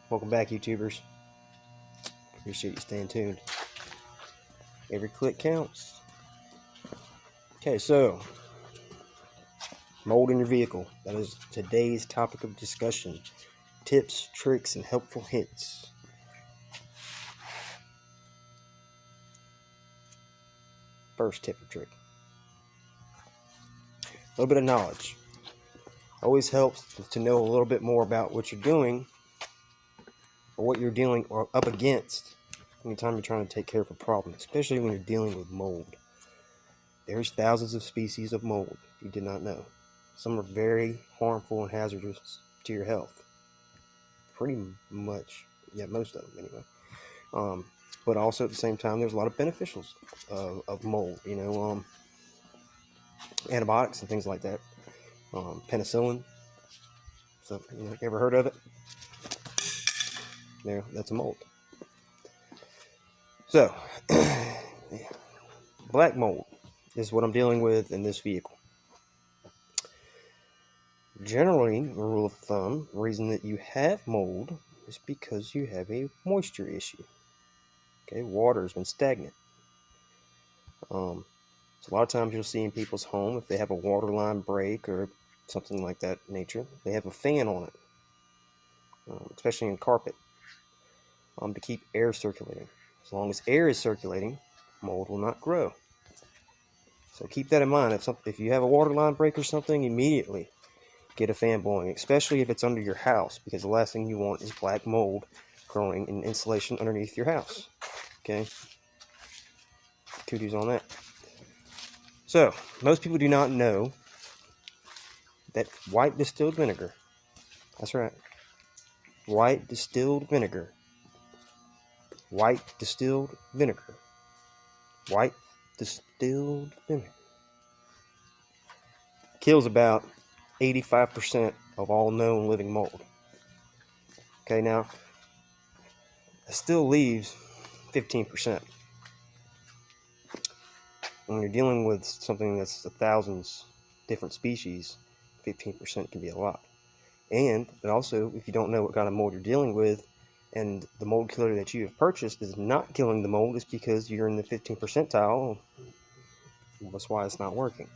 Welcome back, YouTubers. Appreciate you staying tuned. Every click counts. Okay, so mold in your vehicle. That is today's topic of discussion. Tips, tricks, and helpful hints. First tip or trick. A little bit of knowledge. Always helps to know a little bit more about what you're doing or what you're dealing or up against anytime you're trying to take care of a problem, especially when you're dealing with mold. There's thousands of species of mold, if you did not know. Some are very harmful and hazardous to your health. Pretty much, yeah, most of them anyway. But also at the same time, there's a lot of beneficials of mold, antibiotics and things like that. Penicillin. So, you ever heard of it? There, that's a mold. So, black mold is what I'm dealing with in this vehicle. Generally, a rule of thumb, the reason that you have mold is because you have a moisture issue. Okay, water has been stagnant. So a lot of times you'll see in people's home, if they have a water line break or something like that nature, they have a fan on it, especially in carpet, to keep air circulating. As long as air is circulating, mold will not grow. So keep that in mind. If you have a water line break or something, immediately get a fan blowing, especially if it's under your house, because the last thing you want is black mold growing in insulation underneath your house. Okay? Kudos on that. So, most people do not know that white distilled vinegar, that's right, white distilled vinegar, white distilled vinegar, white distilled vinegar kills about 85% of all known living mold. Okay, now, it still leaves 15%. When you're dealing with something that's thousands different species, 15% can be a lot. And also, if you don't know what kind of mold you're dealing with, and the mold killer that you have purchased is not killing the mold, it's because you're in the 15th percentile. That's why it's not working.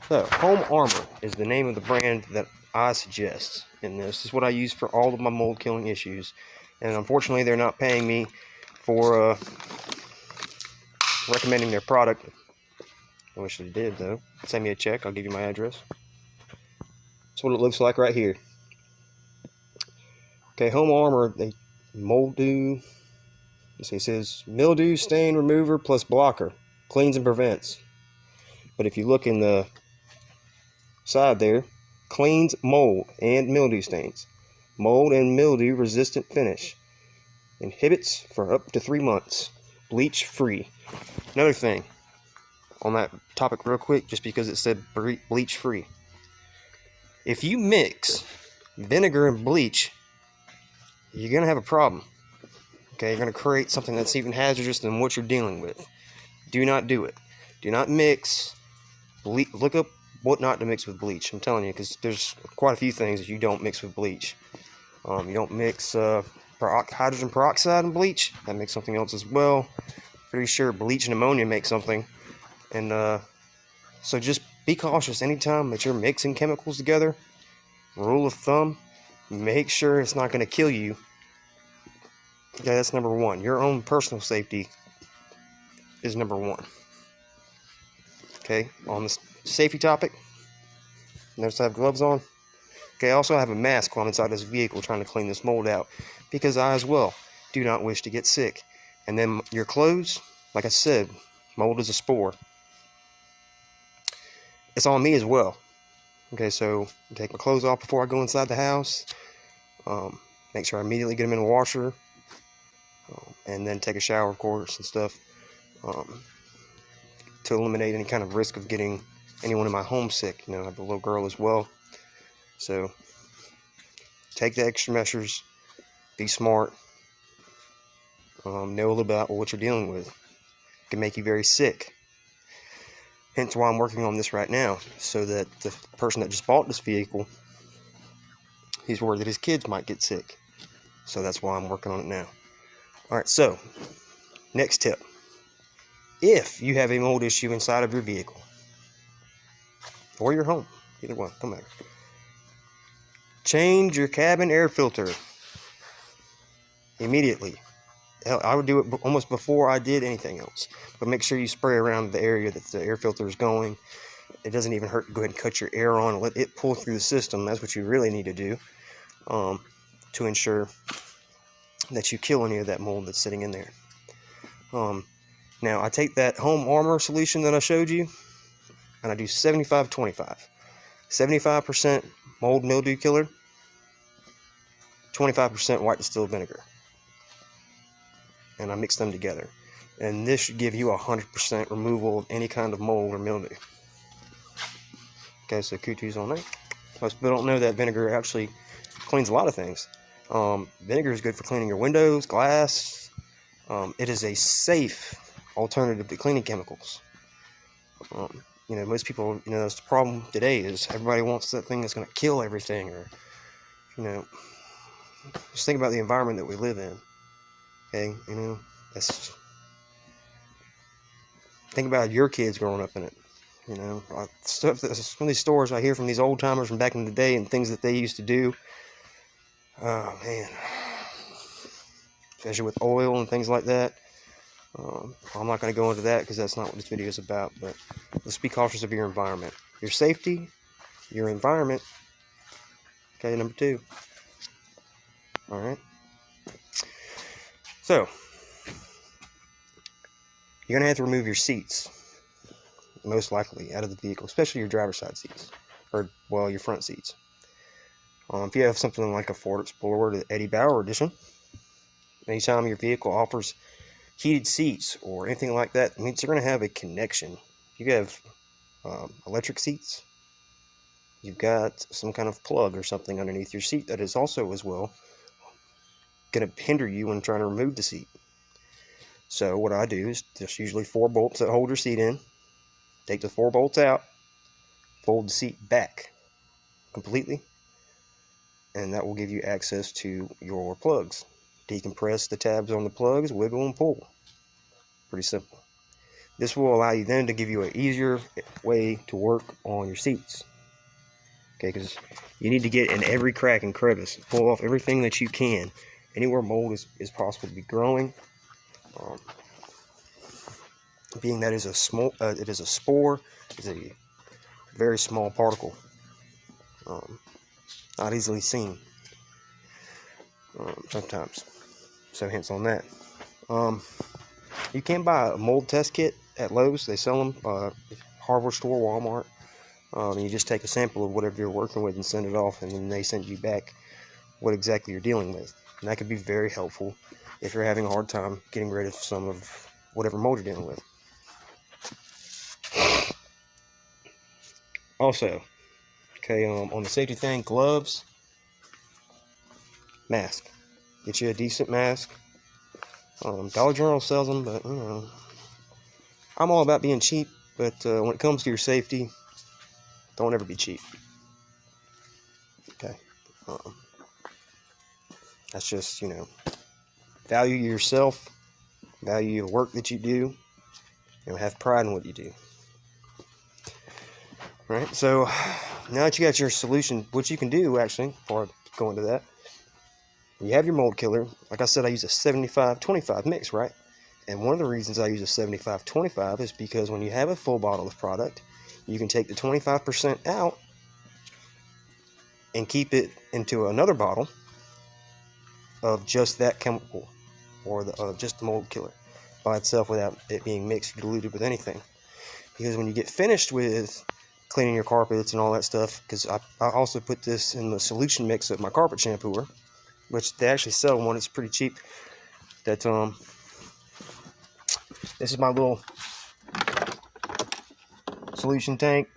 So, Home Armor is the name of the brand that I suggest. And this is what I use for all of my mold killing issues. And unfortunately, they're not paying me for recommending their product. I wish they did, though. Send me a check. I'll give you my address. That's what it looks like right here. Okay, Home Armor, they mildew. Let's see, it says mildew stain remover plus blocker, cleans and prevents. But if you look in the side there, cleans mold and mildew stains, mold and mildew resistant finish, inhibits for up to 3 months, bleach free. Another thing on that topic real quick, just because it said bleach free. If you mix vinegar and bleach, you're going to have a problem. Okay, you're going to create something that's even hazardous than what you're dealing with. Do not do it. Do not mix bleach. Look up what not to mix with bleach. I'm telling you, because there's quite a few things that you don't mix with bleach. You don't mix hydrogen peroxide and bleach. That makes something else as well. Pretty sure bleach and ammonia make something. And so just be cautious anytime that you're mixing chemicals together. Rule of thumb, make sure it's not going to kill you. Okay, that's number one. Your own personal safety is number one. Okay, on the safety topic, notice I have gloves on. Okay, I also have a mask while I'm inside this vehicle trying to clean this mold out, because I as well do not wish to get sick. And then your clothes, like I said, mold is a spore. It's on me as well. Okay, so I take my clothes off before I go inside the house. Make sure I immediately get them in the washer. And then take a shower, of course, and stuff. To eliminate any kind of risk of getting anyone in my home sick. I have a little girl as well. So, take the extra measures. Be smart. Know a little bit about what you're dealing with. It can make you very sick. Hence why I'm working on this right now, so that the person that just bought this vehicle, he's worried that his kids might get sick. So that's why I'm working on it now. All right, so next tip. If you have a mold issue inside of your vehicle or your home, either one, don't matter. Change your cabin air filter immediately. I would do it almost before I did anything else. But make sure you spray around the area that the air filter is going. It doesn't even hurt to go ahead and cut your air on and let it pull through the system. That's what you really need to do to ensure that you kill any of that mold that's sitting in there. Now, I take that Home Armor solution that I showed you, and I do 75-25. 75% mold mildew killer, 25% white distilled vinegar. And I mix them together. And this should give you 100% removal of any kind of mold or mildew. Okay, so kudos on that. Most people don't know that vinegar actually cleans a lot of things. Vinegar is good for cleaning your windows, glass. It is a safe alternative to cleaning chemicals. Most people, that's the problem today is everybody wants that thing that's going to kill everything, or, just think about the environment that we live in. Okay, think about your kids growing up in it. Stuff that some of these stories I hear from these old timers from back in the day and things that they used to do. Oh man, especially with oil and things like that. I'm not going to go into that because that's not what this video is about. But let's be cautious of your environment, your safety, your environment. Okay, number 2. All right. So, you're going to have to remove your seats, most likely, out of the vehicle, especially your driver's side seats, or, well, your front seats. If you have something like a Ford Explorer, the Eddie Bauer edition, anytime your vehicle offers heated seats or anything like that, it means you're going to have a connection. You have electric seats, you've got some kind of plug or something underneath your seat that is also as well going to hinder you when trying to remove the seat. So what I do is there's usually 4 bolts that hold your seat in. Take the 4 bolts out, fold the seat back completely, and that will give you access to your plugs. Decompress the tabs on the plugs, wiggle and pull. Pretty simple. This will allow you then to give you an easier way to work on your seats. Okay, because you need to get in every crack and crevice, pull off everything that you can. Anywhere mold is possible to be growing. Being that it is a spore, it's a very small particle, not easily seen sometimes. So hence on that. You can buy a mold test kit at Lowe's. They sell them. Hardware store, Walmart. And you just take a sample of whatever you're working with and send it off, and then they send you back what exactly you're dealing with. And that could be very helpful if you're having a hard time getting rid of some of whatever mold you're dealing with. Also, okay, on the safety thing, gloves, mask. Get you a decent mask. Dollar General sells them, but I'm all about being cheap. But when it comes to your safety, don't ever be cheap. Okay, that's just value yourself, value the work that you do, have pride in what you do. All right, so now that you got your solution, what you can do actually, before I go into that, you have your mold killer. Like I said, I use a 75-25 mix, right? And one of the reasons I use a 75-25 is because when you have a full bottle of product, you can take the 25% out and keep it into another bottle of just that chemical, or just the mold killer by itself without it being mixed or diluted with anything. Because when you get finished with cleaning your carpets and all that stuff, because I also put this in the solution mix of my carpet shampooer, which they actually sell one, it's pretty cheap. That this is my little solution tank,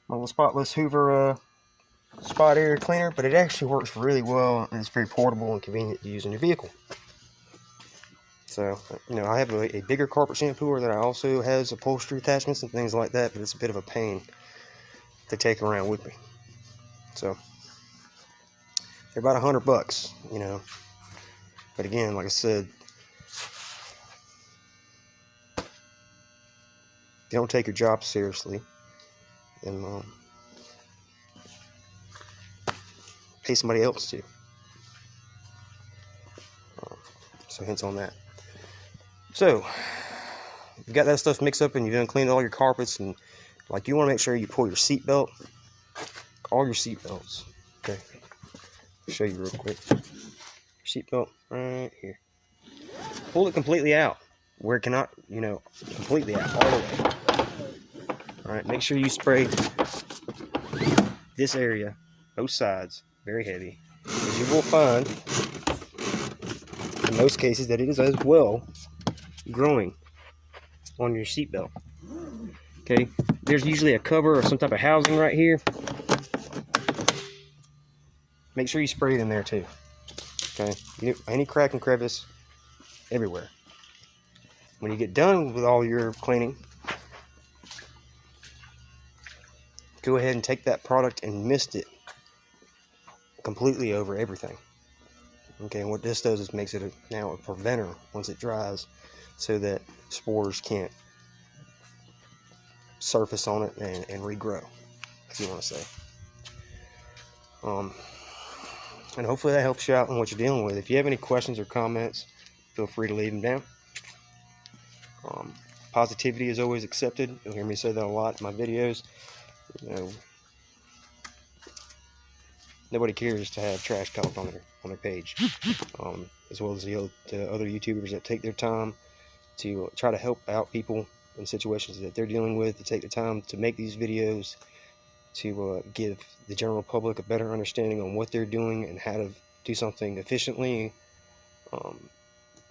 my little spotless Hoover spot area cleaner, but it actually works really well and it's very portable and convenient to use in your vehicle. So, I have a bigger carpet shampooer that I also has upholstery attachments and things like that, but it's a bit of a pain to take around with me. So, They're about $100, you know. But again, like I said, if you don't take your job seriously, then pay somebody else to. So hints on that. So you got that stuff mixed up and you've done cleaned all your carpets, and like you want to make sure you pull your seat belt, all your seat belts. Okay, I'll show you real quick. Seat belt right here. Pull it completely out where it cannot, you know, completely out, all the way. All right, make sure you spray this area, both sides, very heavy, because you will find in most cases that it is as well growing on your seat belt. Okay, there's usually a cover or some type of housing right here. Make sure you spray it in there too. Okay, any crack and crevice everywhere. When you get done with all your cleaning, go ahead and take that product and mist it completely over everything. Okay, and what this does is makes it now a preventer once it dries, so that spores can't surface on it and regrow, if you want to say. And hopefully that helps you out in what you're dealing with. If you have any questions or comments, feel free to leave them down. Positivity is always accepted. You'll hear me say that a lot in my videos. You know, nobody cares to have trash talked on their page, as well as the other YouTubers that take their time to try to help out people in situations that they're dealing with, to take the time to make these videos, to give the general public a better understanding on what they're doing and how to do something efficiently.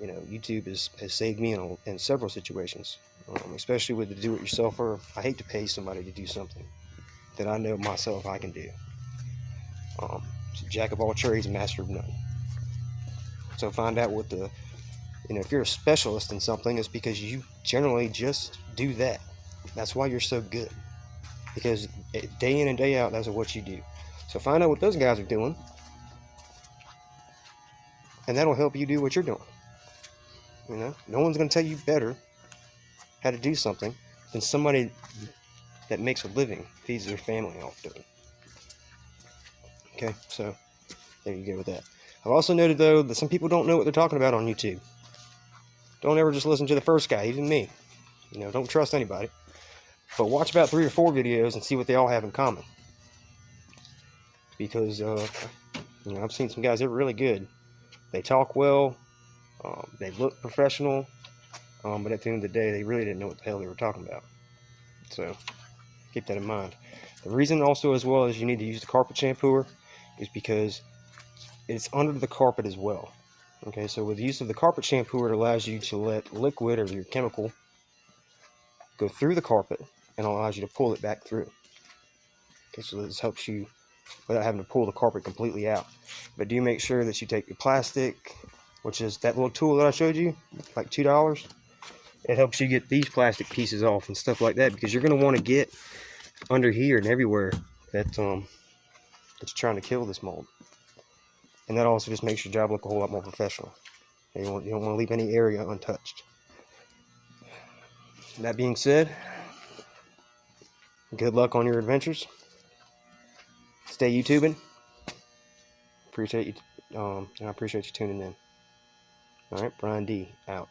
You know, YouTube has saved me in several situations, especially with the do-it-yourselfer. I hate to pay somebody to do something that I know myself I can do. It's a jack of all trades, master of none. So find out what the, you know, if you're a specialist in something, it's because you generally just do that. That's why you're so good, because day in and day out, that's what you do. So find out what those guys are doing, and that'll help you do what you're doing. You know, no one's going to tell you better how to do something than somebody that makes a living, feeds their family off doing. Okay, so there you go with that. I've also noted, though, that some people don't know what they're talking about on YouTube. Don't ever just listen to the first guy, even me. You know, don't trust anybody. But watch about 3 or 4 videos and see what they all have in common. Because, you know, I've seen some guys that are really good. They talk well. They look professional. But at the end of the day, they really didn't know what the hell they were talking about. So, keep that in mind. The reason also, as well, as you need to use the carpet shampooer is because it's under the carpet as well. Okay, so with the use of the carpet shampooer, it allows you to let liquid or your chemical go through the carpet and allows you to pull it back through. Okay, so this helps you without having to pull the carpet completely out. But do make sure that you take your plastic, which is that little tool that I showed you, like $2. It helps you get these plastic pieces off and stuff like that, because you're going to want to get under here and everywhere that's trying to kill this mold. And that also just makes your job look a whole lot more professional. You don't want to leave any area untouched. That being said, good luck on your adventures. Stay YouTubing. Appreciate you, and I appreciate you tuning in. All right, Brian D out.